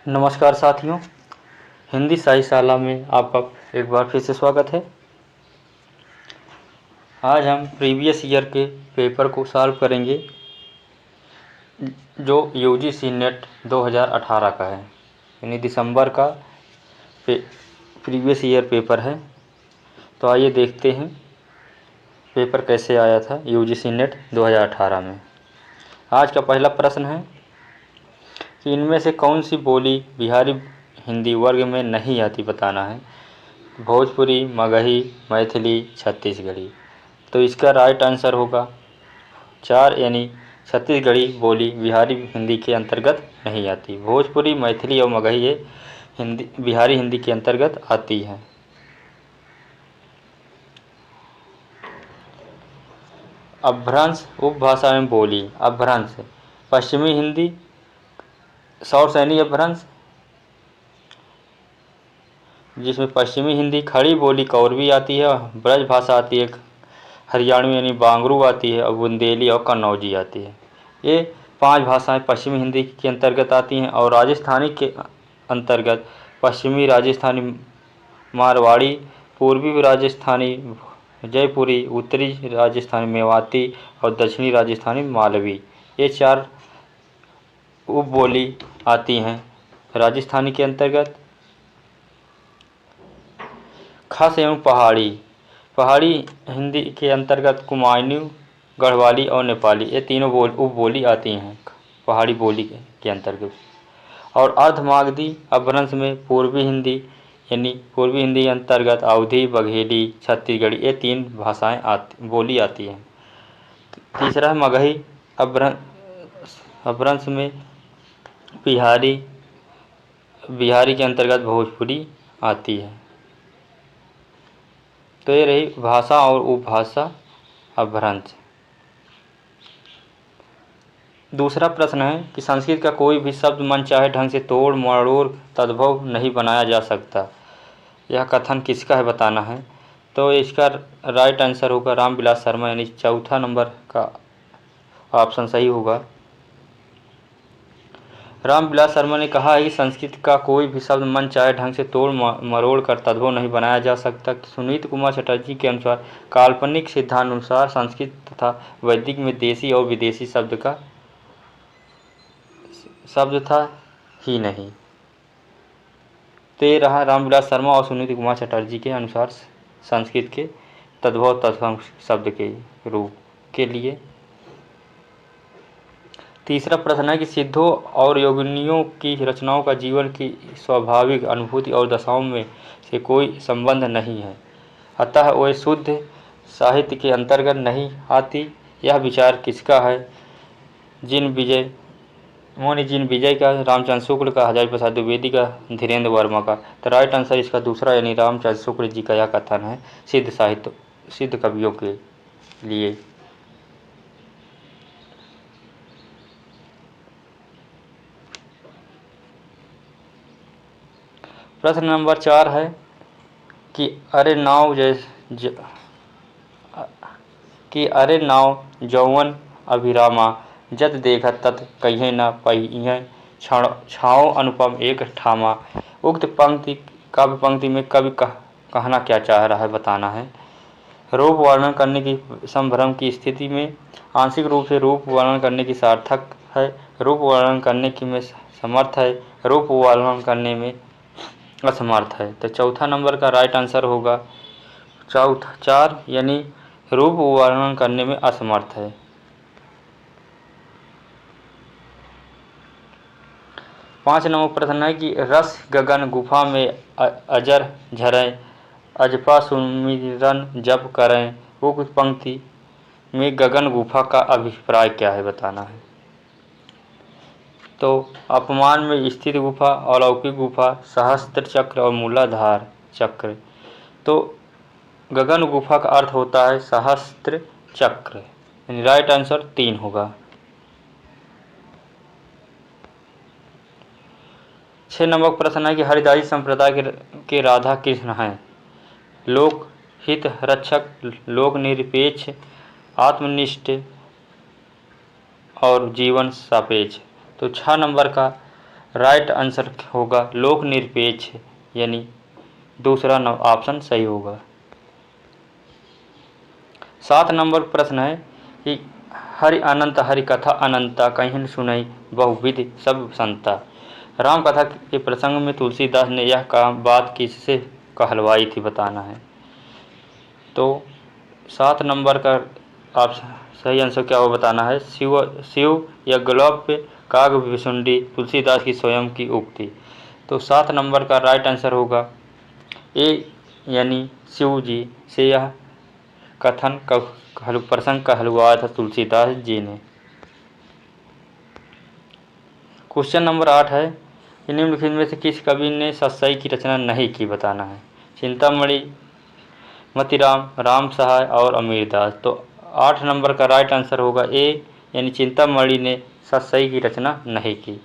नमस्कार साथियों, हिंदी साहित्यशाला में आपका एक बार फिर से स्वागत है। आज हम प्रीवियस ईयर के पेपर को सॉल्व करेंगे जो यूजीसी नेट 2018 का है, यानी दिसंबर का प्रीवियस ईयर पेपर है। तो आइए देखते हैं पेपर कैसे आया था यूजीसी नेट 2018 में। आज का पहला प्रश्न है कि इनमें से कौन सी बोली बिहारी हिंदी वर्ग में नहीं आती, बताना है। भोजपुरी, मगही, मैथिली, छत्तीसगढ़ी। तो इसका राइट आंसर होगा 4, यानी छत्तीसगढ़ी बोली बिहारी हिंदी के अंतर्गत नहीं आती। भोजपुरी, मैथिली और मगही ये बिहारी हिंदी के अंतर्गत आती है। अपभ्रंश उपभाषा में बोली। अपभ्रंश पश्चिमी हिंदी, सौरसैनी अपभ्रंश जिसमें पश्चिमी हिंदी खड़ी बोली कौरवी आती है, ब्रज भाषा आती है हरियाणवी यानी बांगरू आती है, और बुंदेली और कन्नौजी आती है। ये 5 भाषाएं पश्चिमी हिंदी के अंतर्गत आती हैं। और राजस्थानी के अंतर्गत पश्चिमी राजस्थानी मारवाड़ी, पूर्वी राजस्थानी जयपुरी, उत्तरी राजस्थानी मेवाती और दक्षिणी राजस्थानी मालवी, ये 4 उपबोली आती हैं राजस्थानी के अंतर्गत। खास एवं पहाड़ी हिंदी के अंतर्गत कुमायूं, गढ़वाली और नेपाली, ये तीनों उपबोली आती हैं पहाड़ी बोली के अंतर्गत। और अर्धमागधी अपभ्रंश में पूर्वी हिंदी यानी पूर्वी हिंदी के अंतर्गत अवधी, बघेली, छत्तीसगढ़ी, ये 3 भाषाएं बोली आती हैं। तीसरा है मगही अपभ्रंश में बिहारी के अंतर्गत भोजपुरी आती है। तो ये रही भाषा और उपभाषा अपभ्रंश। दूसरा प्रश्न है कि संस्कृत का कोई भी शब्द मनचाहे ढंग से तोड़ मरोड़ तद्भव नहीं बनाया जा सकता, यह कथन किसका है, बताना है। तो इसका राइट आंसर होगा रामविलास शर्मा, यानी चौथा नंबर का ऑप्शन सही होगा। रामविलास शर्मा ने कहा है कि संस्कृत का कोई भी शब्द मन चाहे ढंग से तोड़ मरोड़ कर तद्भव नहीं बनाया जा सकता। सुनीत कुमार चटर्जी के अनुसार काल्पनिक सिद्धांतानुसार संस्कृत तथा वैदिक में देशी और विदेशी शब्द था ही नहीं। तो ये रहा रामविलास शर्मा और सुनीत कुमार चटर्जी के अनुसार संस्कृत के तद्भव तत्सम शब्द के रूप के लिए। तीसरा प्रश्न है कि सिद्धों और योगिनियों की रचनाओं का जीवन की स्वाभाविक अनुभूति और दशाओं में से कोई संबंध नहीं है, अतः वे शुद्ध साहित्य के अंतर्गत नहीं आती। यह विचार किसका है? जिन विजय का, रामचंद्र शुक्ल का, हजारी प्रसाद द्विवेदी का, धीरेन्द्र वर्मा का। तो राइट आंसर इसका दूसरा यानी रामचंद्र शुक्ल जी का यह कथन है सिद्ध कवियों के लिए। प्रश्न नंबर 4 है कि अरे नाव जौवन अभिरामा जत देखत तत कहिए न पहिए छाओ अनुपम एक ठामा। उक्त काव्य पंक्ति में कवि कहना क्या चाह रहा है, बताना है। रूप वर्णन करने की संभ्रम की स्थिति में आंशिक रूप से रूप वर्णन करने की सार्थक है, रूप वर्णन करने की में समर्थ है, रूप वर्णन करने में असमर्थ है। तो चौथा नंबर का राइट आंसर होगा 4, यानी रूप वर्णन करने में असमर्थ है। पाँच नंबर प्रश्न है कि रस गगन गुफा में अजर झरें अजपा सुमिरन जप करें, उक्त पंक्ति में गगन गुफा का अभिप्राय क्या है, बताना है। तो अपमान में स्थित गुफा, अलौकिक गुफा, सहस्त्र चक्र और मूलाधार चक्र। तो गगन गुफा का अर्थ होता है सहस्त्र चक्र, यानी राइट आंसर 3 होगा। 6 नंबर प्रश्न है कि हरिदासी संप्रदाय के राधा कृष्ण हैं लोक हित रक्षक, लोक निरपेक्ष, आत्मनिष्ठ और जीवन सापेक्ष। तो 6 नंबर का राइट आंसर होगा लोक निरपेक्ष, यानी दूसरा ऑप्शन सही होगा। 7 नंबर प्रश्न है कि हरि अनंत हरि कथा अनंता कहीं सुनई बहुविध सब संता। राम कथा के प्रसंग में तुलसीदास ने यह बात किससे कहलवाई थी बताना है। तो 7 नंबर का आप सही आंसर क्या हो बताना है। शिव या गलौप्य काग विशुंडी तुलसीदास की स्वयं की उक्ति। तो 7 नंबर का राइट आंसर होगा ए, यानी शिव जी से यह कथन प्रसंग कहलवाया था तुलसीदास जी ने। क्वेश्चन नंबर 8 है कि निम्नलिखित में से किस कवि ने सत्सई की रचना नहीं की बताना है। चिंतामणि, मतीराम, राम सहाय और अमीरदास। तो 8 नंबर का राइट आंसर होगा ए, यानी चिंतामणि ने सत्सई की रचना नहीं की।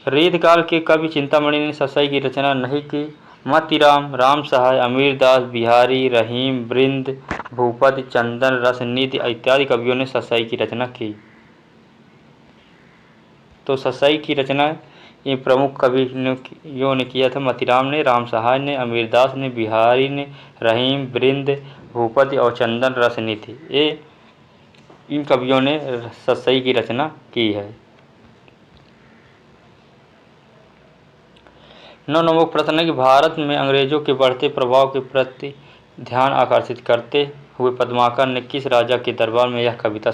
रीतकाल के कवि चिंतामणि ने सत्सई की रचना नहीं की। मतीराम, राम सहाय, अमीरदास, बिहारी, रहीम, वृंद, भूपति, चंदन, रसनिधि इत्यादि कवियों ने सत्सई की रचना की। तो सत्सई की रचना ये प्रमुख कवियों ने किया था। मतीराम ने, राम सहाय ने, अमीरदास ने, बिहारी ने, रहीम, वृंद, भूपति और चंदन रसनिधि, ये इन कवियों ने सत्सई की रचना की है। 9 नंबर प्रश्न है कि भारत में अंग्रेजों के बढ़ते प्रभाव के प्रति ध्यान आकर्षित करते हुए पद्माकर ने किस राजा के दरबार में यह कविता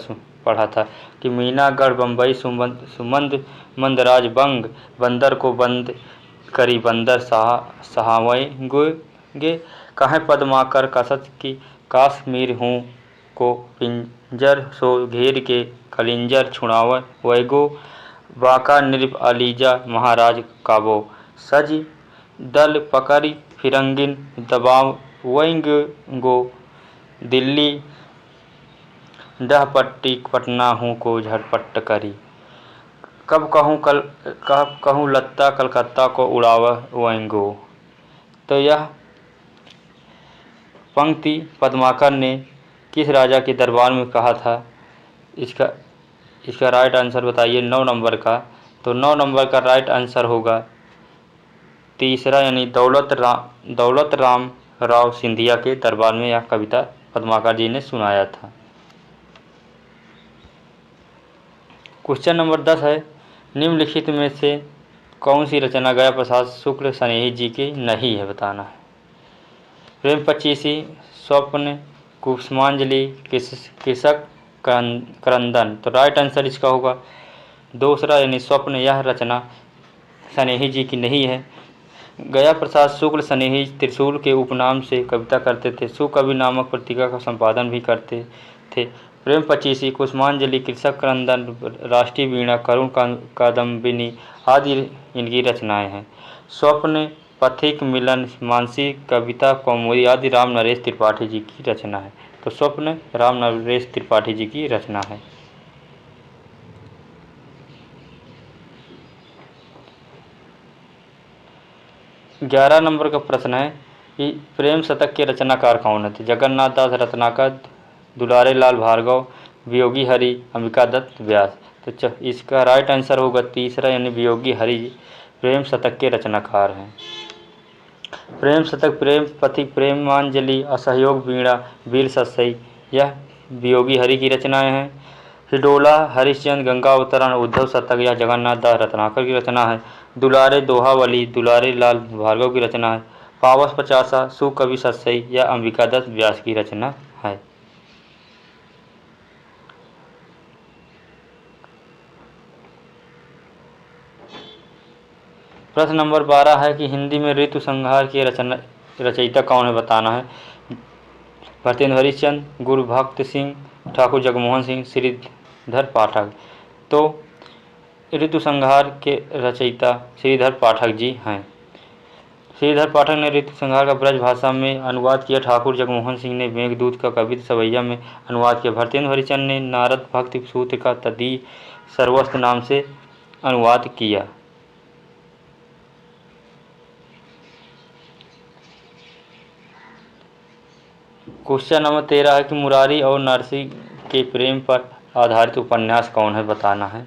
पढ़ा था कि मीनागढ़ बम्बई सुमंद मंदराज बंग, बंदर को बंद करी बंदर सहावेंगे, कहें पद्माकर कसत की काश्मीर हूँ को पिंजर सो घेर के कलिंजर छुड़ाव वैगो, बाका नृप अलीजा महाराज काबो, सज दल पकड़ी फिरंगिन दबावेंगो, दिल्ली डह पट्टी पटना हूँ को झटपट करी, कब कहूँ लत्ता कलकत्ता को उड़ावेंगो। तो यह पंक्ति पद्माकर ने किस राजा के दरबार में कहा था, इसका राइट आंसर बताइए 9 नंबर का। तो 9 नंबर का राइट आंसर होगा तीसरा, यानी दौलत राम राव सिंधिया के दरबार में यह कविता पद्माकर जी ने सुनाया था। क्वेश्चन नंबर 10 है निम्नलिखित में से कौन सी रचना गया प्रसाद शुक्ल स्नेही जी की नहीं है बताना है। प्रेम पचीसी, स्वप्न, कुसुमांजलि, कृषक क्रंदन। तो राइट आंसर इसका होगा दूसरा, यानी स्वप्न। यह रचना स्नेही जी की नहीं है। गया प्रसाद शुक्ल स्नेही त्रिशूल के उपनाम से कविता करते थे। सुकवि नामक पत्रिका का संपादन भी करते थे। प्रेम पचीसी, कुसुमांजलि, कृषक क्रंदन, राष्ट्रीय वीणा, करुण कादम्बिनी आदि इनकी रचनाएं हैं। स्वप्न, पथिक, मिलन, मानसी, कविता कौमुदी आदि राम नरेश त्रिपाठी जी की रचना है। तो स्वप्न राम नरेश त्रिपाठी जी की रचना है। 11 नंबर का प्रश्न है कि प्रेम शतक के रचनाकार कौन है। जगन्नाथ दास रत्नाकर, दुलारे लाल भार्गव, वियोगी हरि, अंबिका दत्त व्यास। तो इसका राइट आंसर होगा तीसरा, यानी वियोगी हरि प्रेम शतक के रचनाकार हैं। प्रेम शतक, प्रेम पथिक, प्रेमांजलि, असहयोग वीणा, वीर सत्सई यह वियोगी हरि की रचनाएं हैं। हिडोला, हरिश्चंद्र, गंगावतरण, उद्धव शतक यह जगन्नाथ दास रत्नाकर की रचना है। दुलारे दोहावली, दुलारे लाल भार्गव की रचना है। पावस पचासा, सुकवि सत्सई यह अंबिका दत्त व्यास की रचना है। प्रश्न नंबर 12 है कि हिंदी में ऋतु संहार के रचयिता कौन है बताना है। भरतेंद्र हरिश्चंद्र, गुरु भक्त सिंह, ठाकुर जगमोहन सिंह, श्रीधर पाठक। तो ऋतु संहार के रचयिता श्रीधर पाठक जी हैं। श्रीधर पाठक ने ऋतु संहार का ब्रज भाषा में अनुवाद किया। ठाकुर जगमोहन सिंह ने मेघदूत का कविता सवैया में अनुवाद किया। भरतेंद्र हरिश्चंद्र ने नारद भक्ति सूत्र का तदी सर्वस्त्र नाम से अनुवाद किया। क्वेश्चन नंबर 13 है कि मुरारी और नरसी के प्रेम पर आधारित उपन्यास कौन है बताना है।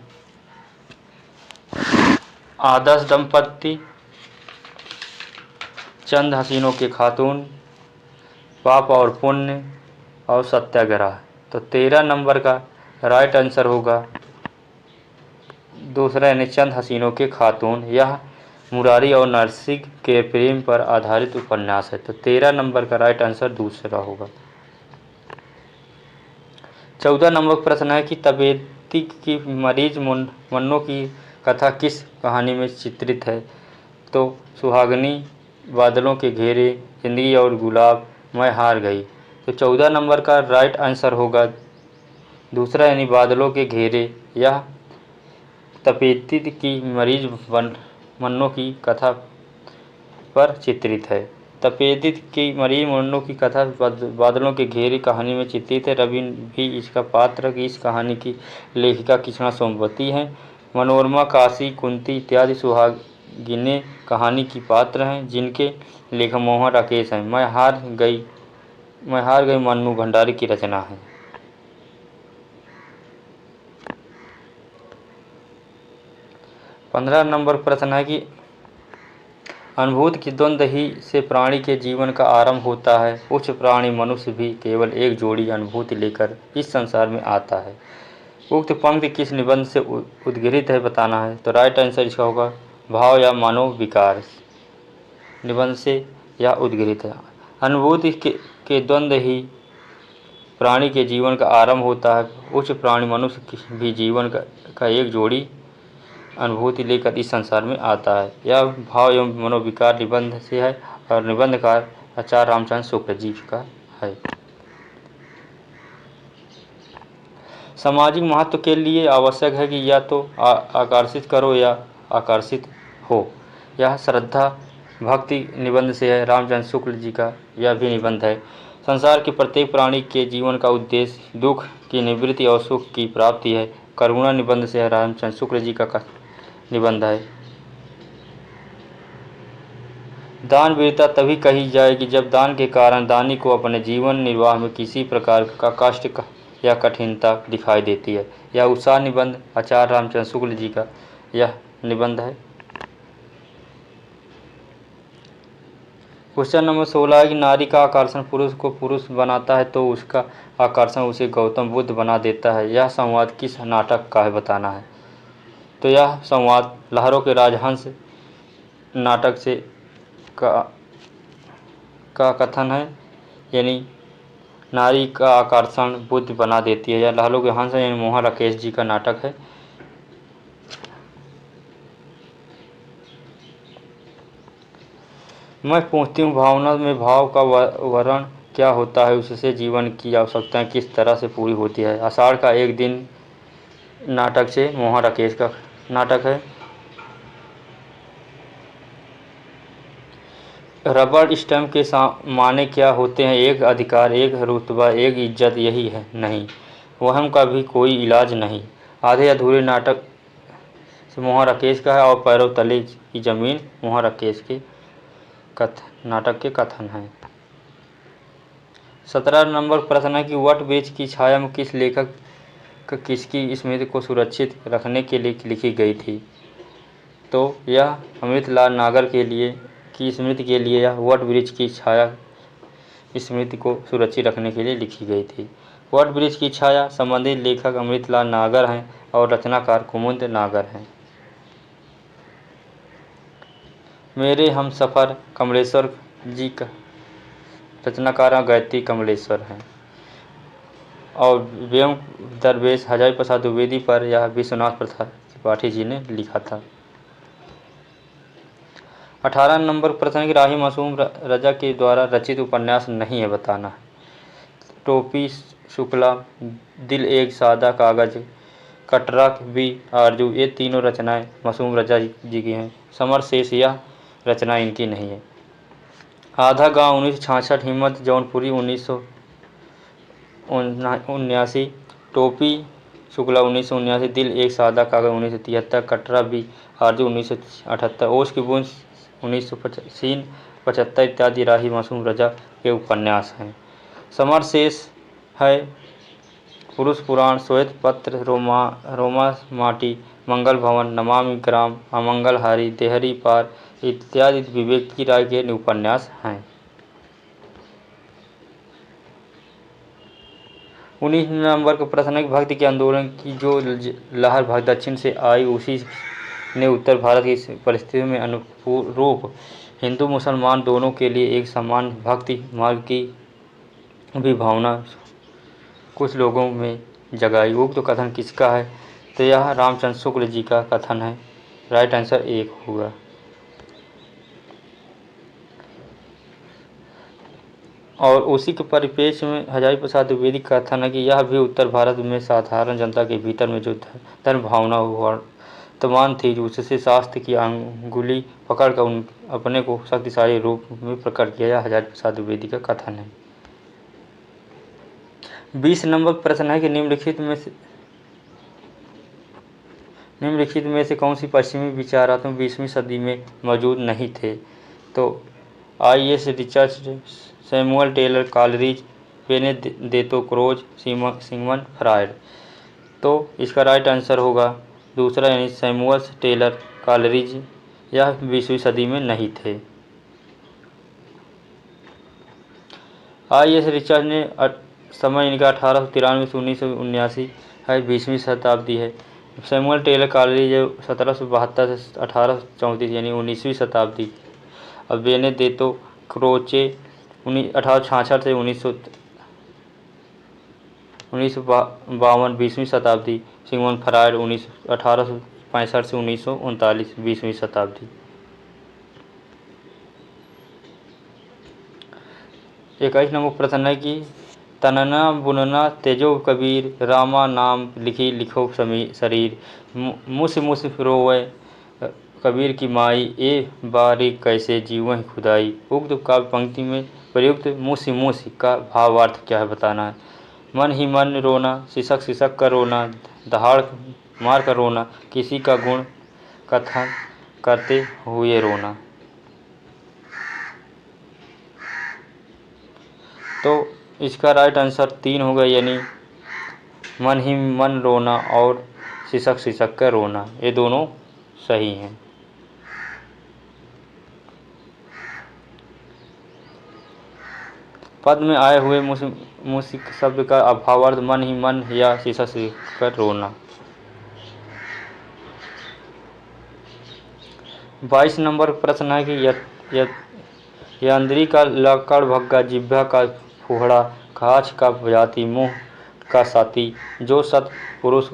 आदर्श दंपत्ति, चंद हसीनों के खातून, पाप और पुण्य और सत्याग्रह। तो 13 नंबर का राइट आंसर होगा दूसरा यानी चंद हसीनों के खातून। यह मुरारी और नरसिंह के प्रेम पर आधारित उपन्यास है। तो 13 नंबर का राइट आंसर दूसरा होगा। 14 नंबर प्रश्न है कि तपेदिक की मरीज मन्नों की कथा किस कहानी में चित्रित है। तो सुहागनी, बादलों के घेरे, जिंदगी और गुलाब, मैं हार गई। तो 14 नंबर का राइट आंसर होगा दूसरा यानी बादलों के घेरे। यह तपेदिक की मरीज मन्नों की कथा पर चित्रित है। तपेदिक की मरीज मन्नों की कथा बादलों के घेरे कहानी में चित्रित है। रवि भी इसका पात्र की इस कहानी की लेखिका कृष्णा सोमवती हैं। मनोरमा, काशी, कुंती इत्यादि सुहागिनें कहानी की पात्र हैं जिनके लेखक मोहन राकेश हैं। मैं हार गई मन्नू भंडारी की रचना है। 15 नंबर प्रश्न है कि अनुभूति की द्वंद्व ही से प्राणी के जीवन का आरंभ होता है। उच्च प्राणी मनुष्य भी केवल एक जोड़ी अनुभूति लेकर इस संसार में आता है। उक्त पंक्ति किस निबंध से उद्गृहित है बताना है। तो राइट आंसर इसका होगा भाव या मनोविकार निबंध से यह उद्गृहित है। अनुभूति के द्वंद्व ही प्राणी के जीवन का आरंभ होता है। उच्च प्राणी मनुष्य भी जीवन का एक जोड़ी अनुभूति लेकर इस संसार में आता है। यह भाव एवं मनोविकार निबंध से है और निबंधकार आचार्य रामचंद्र शुक्ल जी का है। सामाजिक महत्व के लिए आवश्यक है कि या तो आकर्षित करो या आकर्षित हो। यह श्रद्धा भक्ति निबंध से है, रामचंद्र शुक्ल जी का यह भी निबंध है। संसार के प्रत्येक प्राणी के जीवन का उद्देश्य दुख की निवृत्ति और सुख की प्राप्ति है। करुणा निबंध से है, रामचंद्र शुक्ल जी का निबंध है। दान वीरता तभी कही जाएगी जब दान के कारण दानी को अपने जीवन निर्वाह में किसी प्रकार का कष्ट या कठिनता दिखाई देती है। यह उत्साह निबंध आचार्य रामचंद्र शुक्ल जी का यह निबंध है। क्वेश्चन नंबर 16 है कि नारी का आकर्षण पुरुष को पुरुष बनाता है तो उसका आकर्षण उसे गौतम बुद्ध बना देता है। यह संवाद किस नाटक का है बताना है। तो यह संवाद लहरों के राजहंस नाटक से का कथन है, यानी नारी का आकर्षण बुद्ध बना देती है। यह लहरों के हंस यानी मोहन राकेश जी का नाटक है। मैं पूछती हूँ भावना में भाव का वर्णन क्या होता है, उससे जीवन की आवश्यकताएं किस तरह से पूरी होती है। आषाढ़ का एक दिन नाटक से मोहन राकेश का नाटक है। रबड़ स्टैम्प के माने क्या होते हैं। एक अधिकार, एक रुतबा, एक इज्जत, यही है नहीं। वहम का भी कोई इलाज नहीं। आधे अधूरे नाटक से मोहन राकेश का है और पैरों तले की जमीन मोहन राकेश के नाटक के कथन हैं। 17 नंबर प्रश्न है कि वट वृक्ष की छाया में किस लेखक किसकी स्मृति को सुरक्षित रखने के लिए लिखी गई थी। तो यह अमृतलाल नागर के लिए की स्मृति के लिए यह वट वृक्ष की छाया स्मृति को सुरक्षित रखने के लिए लिखी गई थी। वट वृक्ष की छाया संबंधित लेखक अमृतलाल नागर हैं और रचनाकार कुमुद नागर हैं। मेरे हम सफ़र कमलेश्वर जी का रचनाकार गायत्री कमलेश्वर हैं और व्यंग दरवेश हजारी प्रसाद द्विवेदी पर यह विश्वनाथ प्रसाद त्रिपाठी जी ने लिखा था। 18 नंबर प्रश्न की राही मासूम रजा के द्वारा रचित उपन्यास नहीं है बताना। टोपी शुक्ला, दिल एक सादा कागज, कटरा बी आरजू, ये तीनों रचनाएं मासूम रजा जी की हैं। समर शेष यह रचना इनकी नहीं है। आधा गांव 1966, हिम्मत जौनपुरी 1979, टोपी शुक्ला 1979, दिल एक सादा कागज 1973, कटरा बी आरजू 1978, ओश की बूंद 1975 इत्यादि राही मासूम रजा के उपन्यास हैं। समर शेष है पुरुष पुराण, श्वेत पत्र, रोमा माटी, मंगल भवन, नमामि ग्राम, अमंगलहारी, देहरी पार इत्यादि विवेक की राय के उपन्यास हैं। 19 नंबर का प्रश्न है कि भक्ति के आंदोलन की जो लहर दक्षिण से आई उसी ने उत्तर भारत की परिस्थितियों में अनुरूप हिंदू मुसलमान दोनों के लिए एक समान भक्ति मार्ग की भी भावना कुछ लोगों में जगाई। उक्त कथन किसका है? तो यह रामचंद्र शुक्ल जी का कथन है। राइट आंसर 1 होगा। और उसी के परिप्रेक्ष्य में हजारी प्रसाद द्विवेदी का कथन है कि यह भी उत्तर भारत में साधारण जनता के भीतर में जो धर्म भावना वर्तमान थी उससे शास्त्र की अंगुली पकड़कर उन अपने को शक्तिशाली रूप में प्रकट किया। यह हजारी प्रसाद द्विवेदी का कथन है। 20 नंबर प्रश्न है कि निम्नलिखित में से कौन सी पश्चिमी विचारात्मक 20वीं सदी में मौजूद नहीं थे? तो I.S. Richard, Samuel Taylor Coleridge, Benedetto Croce, Sigmund Freud. तो इसका राइट आंसर होगा दूसरा यानी सैमुअल टेलर कॉलरिज। यह 20वीं सदी में नहीं थे। I.S. रिचर्ड ने समय इनका 1893 से 1979 है, 20वीं शताब्दी है। सैमुअल टेलर कॉलरिज 1772 से 1834 यानी 19वीं शताब्दी। और बेनेदेत्तो क्रोचे 1866 से 1952 20वीं शताब्दी। सिगमंड फ्रायड 1865 से 1939 20वीं शताब्दी। 21 नंबर प्रश्न है कि तनना बुनना तेजो कबीर, रामा नाम लिखी लिखो शरीर, मुस मुस रोवे कबीर की माई, ए बारीक कैसे जीवन खुदाई। उक्त काव्य पंक्ति में प्रयुक्त मुसी मुसी का भावार्थ क्या है बताना है। मन ही मन रोना, सिसक सिसक कर रोना, दहाड़ मार कर रोना, किसी का गुण कथन करते हुए रोना। तो इसका राइट आंसर 3 होगा यानी मन ही मन रोना और सिसक सिसक कर रोना, ये दोनों सही हैं। पद में आए हुए मूसिक शब्द का भावार्थ मन ही मन या सिसक सिसक कर रोना। 22 नंबर प्रश्न है कि यंद्री का लकड़ भग्गा, जिह्वा का फुहड़ा, काछ का जाति, मुँह का साती, जो सत पुरुष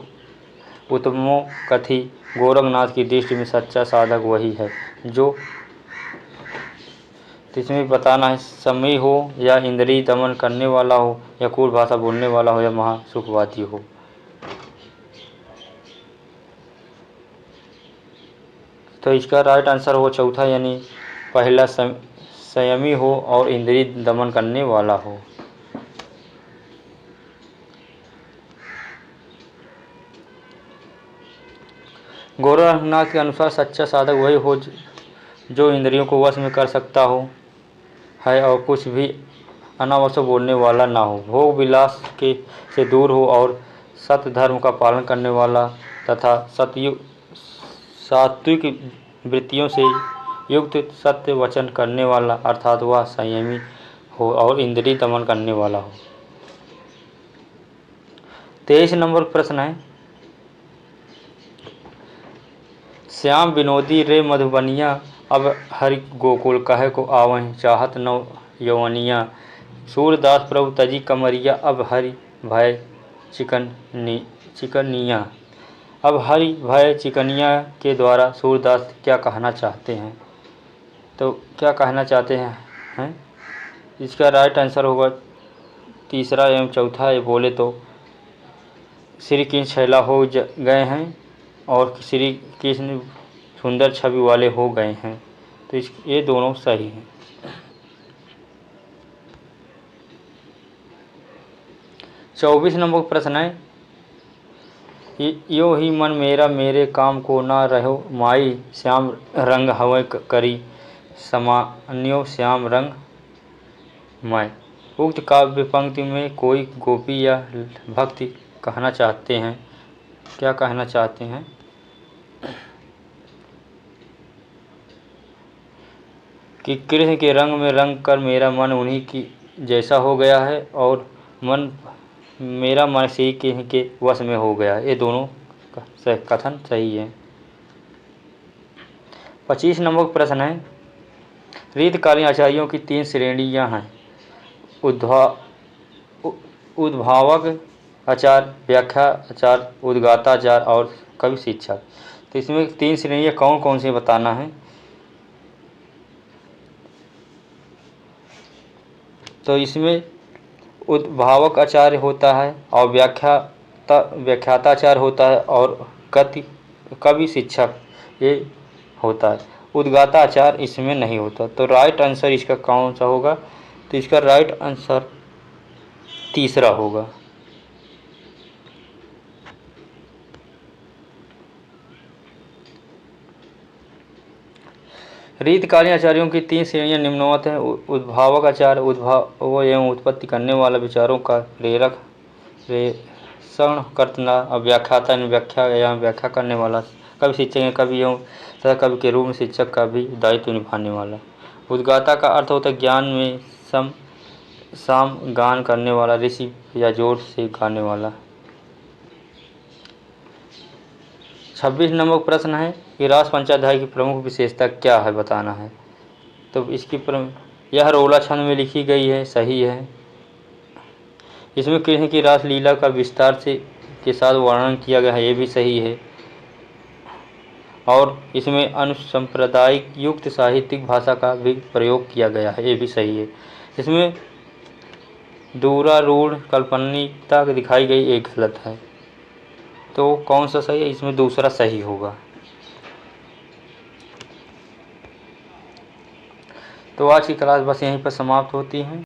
उत्तमो कथी। गोरखनाथ की दृष्टि में सच्चा साधक वही है जो इसमें बताना है समय हो या इंद्रिय दमन करने वाला हो या क्रूर भाषा बोलने वाला हो या महासुखवादी हो। तो इसका राइट आंसर हो चौथा यानी पहला संयमी हो और इंद्रिय दमन करने वाला हो। गोरखनाथ के अनुसार सच्चा साधक वही हो जो इंद्रियों को वश में कर सकता हो है और कुछ भी अनावश्यक बोलने वाला ना हो, भोग विलास के से दूर हो और सत्य धर्म का पालन करने वाला तथा सात्विक वृत्तियों से युक्त सत्य वचन करने वाला, अर्थात वह संयमी हो और इंद्रिय दमन करने वाला हो। 23 नंबर प्रश्न है श्याम विनोदी रे मधुबनिया, अब हरि गोकुल कहे को आवहीं, चाहत नव यौवनिया। सूरदास प्रभु तजी कमरिया, अब हरि भय चिकनिया। अब हरि भय चिकनिया के द्वारा सूरदास क्या कहना चाहते हैं? तो क्या कहना चाहते हैं? इसका राइट आंसर होगा तीसरा एवं चौथा। ये बोले तो श्री कृष्ण छैला हो गए हैं और श्री कृष्ण सुंदर छवि वाले हो गए हैं, तो ये दोनों सही हैं। 24 नंबर प्रश्न है यो ही मन मेरा मेरे काम को ना रहो माई, श्याम रंग हवै करी समान्यो श्याम रंग मैं। उक्त काव्य पंक्ति में कोई गोपी या भक्ति कहना चाहते हैं, क्या कहना चाहते हैं? कि कृष्ण के रंग में रंग कर मेरा मन उन्हीं की जैसा हो गया है और मेरा मन श्री कृष्ण के वश में हो गया है। ये दोनों कथन सही है। 25 नंबर प्रश्न है, रीतकालीन आचार्यों की 3 श्रेणियां हैं, उद्भावक आचार्य, व्याख्या आचार्य, उद्गाता आचार्य और कवि शिक्षक। तो इसमें 3 श्रेणियां कौन कौन सी बताना है। तो इसमें उद्भावक आचार्य होता है और व्याख्याताचार्य होता है और कवि शिक्षक ये होता है। उद्गाता आचार्य इसमें नहीं होता। तो राइट आंसर इसका कौन सा होगा। तो इसका राइट आंसर तीसरा होगा। रीतकालीन आचार्यों की 3 श्रेणियां निम्नवत हैं। उद्भावक आचार्य उद्भाव एवं उत्पत्ति करने वाला, विचारों का प्रेरक प्रेषणकर्ता, व्याख्याता व्याख्या एवं व्याख्या करने वाला, कवि शिक्षक कवि एवं तथा कवि के रूप में शिक्षक का भी दायित्व निभाने वाला। उद्गाता का अर्थ होता है ज्ञान में साम गान करने वाला, ऋषि या जोर से गाने वाला। 26 नंबर प्रश्न है कि रास पंचाध्याय की प्रमुख विशेषता क्या है बताना है। तो इसकी यह रोला छंद में लिखी गई है, सही है। इसमें कृष्ण की रास लीला का विस्तार से के साथ वर्णन किया गया है, ये भी सही है। और इसमें अनुसंप्रदायिक युक्त साहित्यिक भाषा का भी प्रयोग किया गया है, ये भी सही है। इसमें दूरारूढ़ काल्पनिकता दिखाई गई, एक गलत है। तो कौन सा सही है। इसमें दूसरा सही होगा। तो आज की क्लास बस यहीं पर समाप्त होती है।